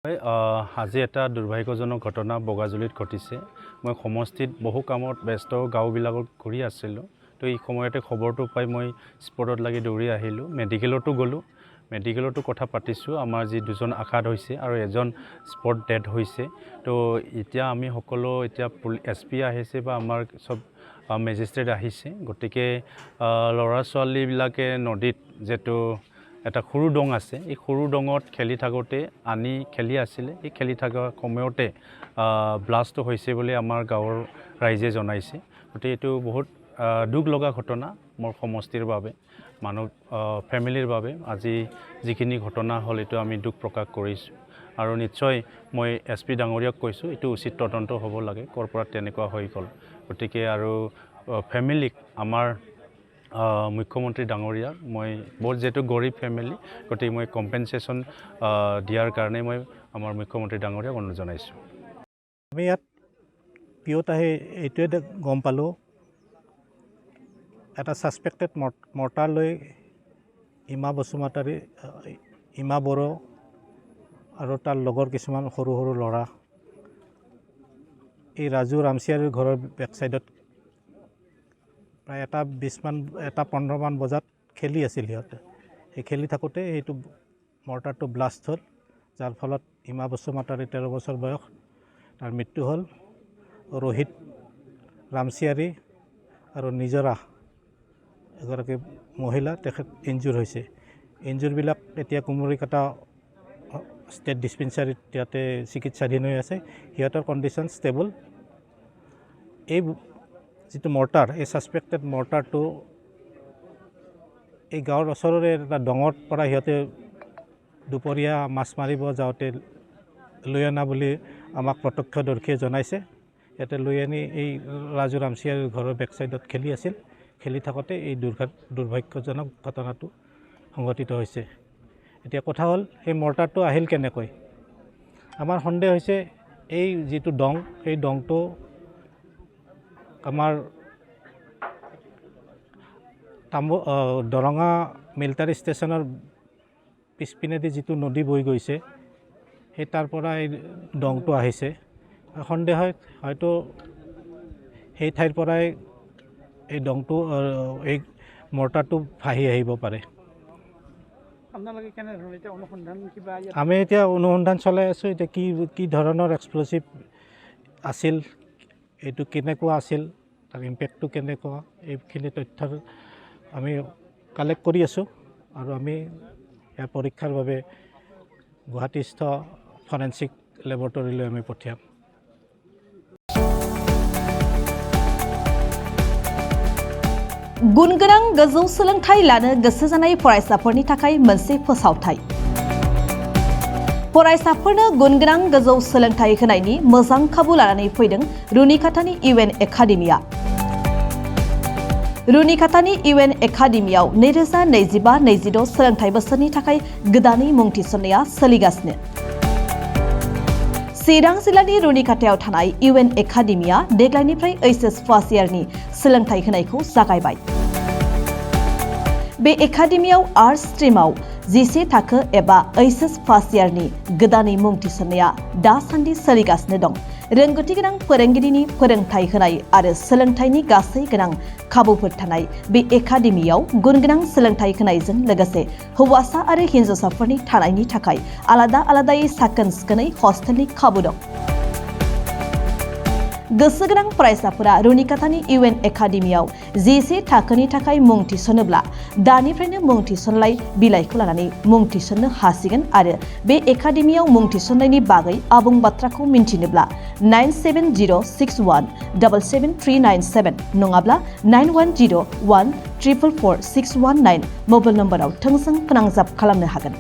আজি এটা দুৰ্ভাগ্যজনক ঘটনা বগাজুলিত ঘটিছে। মই সমষ্টিত বহু কামত ব্যস্ত গাঁওবিলাকত ঘূৰি আছিলোঁ। তো এই সময়তে খবৰটো পাই মই স্পটত লাগি দৌৰি আহিলোঁ। মেডিকেলতো গ'লোঁ। মেডিকেলতো কথা পাতিছোঁ। আমাৰ যি দুজন আঘাত হৈছে আৰু এজন স্পট ডেড হৈছে। তো এতিয়া আমি সকলো এতিয়া SP আহিছে বা আমাৰ সব মেজিষ্ট্ৰেট আহিছে। গতিকে ল'ৰা ছোৱালীবিলাকে নদীত যিটো এটা সৰু ডং আছে, এই সৰু ডঙত খেলি থাকোঁতে আনি খেলি আছিলে। এই খেলি থকা সময়তে ব্লাষ্ট হৈছে বুলি আমাৰ গাঁৱৰ ৰাইজে জনাইছে। গতিকে এইটো বহুত দুখ লগা ঘটনা মোৰ সমষ্টিৰ বাবে, মানুহ ফেমিলিৰ বাবে। আজি যিখিনি ঘটনা হ'ল এইটো আমি দুখ প্ৰকাশ কৰিছোঁ আৰু নিশ্চয় মই SP ডাঙৰীয়াক কৈছোঁ এইটো উচিত তদন্ত হ'ব লাগে, ক'ৰ পৰা তেনেকুৱা হৈ গ'ল। গতিকে আৰু ফেমিলিক আমাৰ মুখ্যমন্ত্ৰী ডাঙৰীয়াক মই বহুত যিহেতু গৰীব ফেমিলি, গতিকে মই কম্পেনচেশ্যন দিয়াৰ কাৰণে মই আমাৰ মুখ্যমন্ত্ৰী ডাঙৰীয়াক অনুৰোধ জনাইছোঁ। আমি ইয়াত পিঅ'ত আহি এইটোৱে গম পালোঁ, এটা ছাছপেক্টেড মৰ্টাৰ লৈ ইমা বসুমতাৰী, ইমা বড়ো আৰু তাৰ লগৰ কিছুমান সৰু সৰু ল'ৰা এই ৰাজু ৰামচিয়াৰীৰ ঘৰৰ বেকচাইডত প্ৰায় 1:15 বজাত খেলি আছিল সিহঁতে। সেই খেলি থাকোঁতে এইটো মৰ্টাৰটো ব্লাষ্ট হ'ল, যাৰ ফলত ইমা বসুমতাৰী 13 বছৰ বয়স, তাৰ মৃত্যু হ'ল। ৰোহিত ৰামচিয়াৰী আৰু নিজৰা এগৰাকী মহিলা, তেখেত ইনজুৰ হৈছে। ইনজুৰবিলাক এতিয়া কুমৰিকাটা ষ্টেট ডিছপেঞ্চাৰীত ইয়াতে চিকিৎসাধীন হৈ আছে। সিহঁতৰ কণ্ডিশ্যন ষ্টেবল। এই যিটো মৰ্টাৰ, এই ছাছপেক্টেড মৰ্টাৰটো এই গাঁৱৰ ওচৰৰে এটা ডঙৰ পৰা সিহঁতে দুপৰীয়া মাছ মাৰিব যাওঁতে লৈ অনা বুলি আমাক প্ৰত্যক্ষদৰ্শীয়ে জনাইছে। ইয়াতে লৈ আনি এই ৰাজু ৰামচিয়াৰীৰ ঘৰৰ বেকচাইডত খেলি আছিল। খেলি থাকোঁতে এই দুৰ্ভাগ্যজনক ঘটনাটো সংঘটিত হৈছে। এতিয়া কথা হ'ল, সেই মৰ্টাৰটো আহিল কেনেকৈ? আমাৰ সন্দেহ হৈছে এই যিটো ডং, সেই ডংটো আমাৰ দৰঙা মিলিটাৰী ষ্টেচনৰ পিছপিনেদি যিটো নদী বৈ গৈছে, সেই তাৰ পৰা এই ডংটো আহিছে। সন্দেহ হয় হয়তো সেই ঠাইৰ পৰাই এই ডংটো, এই মৰ্টাৰটো ভাহি আহিব পাৰে। আমি এতিয়া অনুসন্ধান চলাই আছোঁ। এতিয়া কি ধৰণৰ এক্সপ্ল'চিভ আছিল, এইটো কেনেকুৱা আছিল, তাৰ ইম্পেক্টটো কেনেকুৱা, এইখিনি তথ্য আমি কালেক্ট কৰি আছোঁ আৰু আমি ইয়াৰ পৰীক্ষাৰ বাবে গুৱাহাটীস্থ ফৰেনচিক লেবৰেটৰীলৈ আমি পঠিয়াম। गुनगोनां गोजौ सोलोंथाइ लानो गोसो जानाय फरायसाफोरनि थाखाय मोनसे फोसावथाय। फरायसाफोरनो गुनगोनां गोजौ सोलोंथाइ होनायनि मोजां खाबु लानानै फैदों रुनिकाटानि UN एकाडेमिया। रुनिकाटानि UN एकाडेमियाव 2025-26 सोलोंथाइ बोसोरनि थाखाय गोदानै मुं थिसननाया सोलिगासिनो। चिरां जिल्लानि रुनिकाटायाव थानाय UN एकाडेमिया देग्लायनिफ्राय HS फार्स्ट इयारनि सोलोंथाइ होनायखौ जागायबाय। बे एकाडेमियाव आर्ट्स स्ट्रीमाव 11 थाखो एबा HS फार्स्ट इयारनि गोदानै मुं थिसननाया दासान्दि सोलिगासिनो दं। रोंगौथि गोनां फोरोंगिरिनि फोरोंथाइ होनाय आरो सोलोंथाइनि गासै गोनां खाबुफोर थानाय बे एकाडेमियाव गुनगोनां सोलोंथाइ होनायजों लोगोसे हौवासा आरो हिन्जावसाफोरनि थानायनि थाखाय आलादा आलादायै साखोन सिखोनै हस्टेलनि खाबु दं। गोसो गोनां फरायसाफोरा रुनिकाटानि UN एकाडेमियाव 11 थाखोनि थाखाय मुं थिसनोब्ला दानिफ्रायनो मुं थिसनलाय बिलाइखौ लानानै मुं थिसननो हासिगोन आरो बे एकाडेमियाव मुं थिसननायनि बागै आबुं बाथ्राखौ मिन्थिनोब्ला 9706177397 नङाब्ला 9101444619 मबाइल नम्बराव थोंजों फोनांजाब खालामनो हागोन।